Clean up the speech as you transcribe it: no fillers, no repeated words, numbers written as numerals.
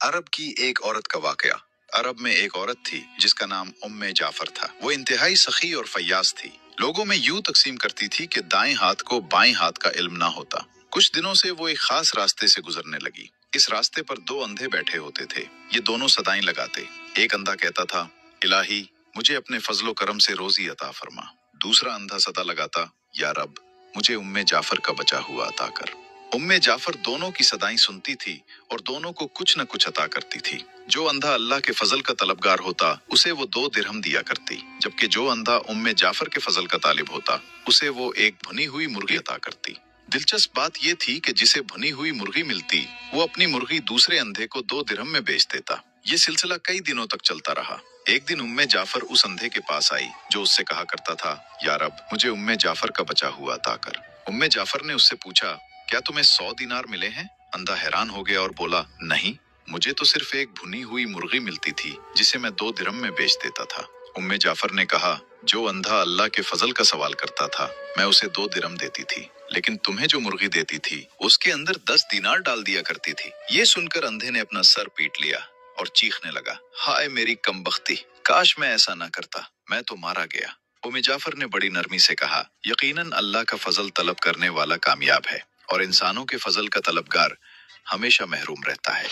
عرب کی ایک عورت کا واقعہ۔ عرب میں ایک عورت تھی جس کا نام جعفر تھا۔ وہ انتہائی سخی اور فیاض تھی۔ لوگوں میں یوں تقسیم کرتی تھی کہ دائیں ہاتھ کو بائیں ہاتھ کا علم نہ ہوتا۔ کچھ دنوں سے وہ ایک خاص راستے سے گزرنے لگی۔ اس راستے پر دو اندھے بیٹھے ہوتے تھے۔ یہ دونوں صدائیں لگاتے۔ ایک اندھا کہتا تھا، الہی مجھے اپنے فضل و کرم سے روزی عطا فرما۔ دوسرا اندھا صدا لگاتا، یا رب مجھے جعفر کا بچا ہوا عطا کر۔ جعفر دونوں کی صدائیں سنتی تھی اور دونوں کو کچھ نہ کچھ عطا کرتی تھی۔ جو اندھا اللہ کے فضل کا طلبگار ہوتا اسے وہ 2 درہم دیا کرتی، جبکہ جو اندھا جعفر کے فضل کا طالب ہوتا اسے وہ ایک بھنی ہوئی مرغی عطا کرتی۔ دلچسپ بات یہ تھی کہ جسے بھنی ہوئی مرغی ملتی وہ اپنی مرغی دوسرے اندھے کو 2 درہم میں بیچ دیتا۔ یہ سلسلہ کئی دنوں تک چلتا رہا۔ ایک دن جعفر اس اندھے کے پاس آئی جو اس سے کہا کرتا تھا، یا رب مجھے جعفر کا بچا ہوا عطا کر۔ جعفر نے اس سے پوچھا، کیا تمہیں 100 دینار ملے ہیں؟ اندھا حیران ہو گیا اور بولا، نہیں، مجھے تو صرف ایک بھنی ہوئی مرغی ملتی تھی جسے میں 2 درہم میں بیچ دیتا تھا۔ جعفر نے کہا، جو اندھا اللہ کے فضل کا سوال کرتا تھا میں اسے 2 درہم دیتی تھی، لیکن تمہیں جو مرغی دیتی تھی اس کے اندر 10 دینار ڈال دیا کرتی تھی۔ یہ سن کر اندھے نے اپنا سر پیٹ لیا اور چیخنے لگا، ہائے میری کم بختی، کاش میں ایسا نہ کرتا، میں تو مارا گیا۔ جعفر نے بڑی نرمی سے کہا، یقیناً اللہ کا فضل طلب کرنے والا کامیاب ہے اور انسانوں کے فضل کا طلبگار ہمیشہ محروم رہتا ہے۔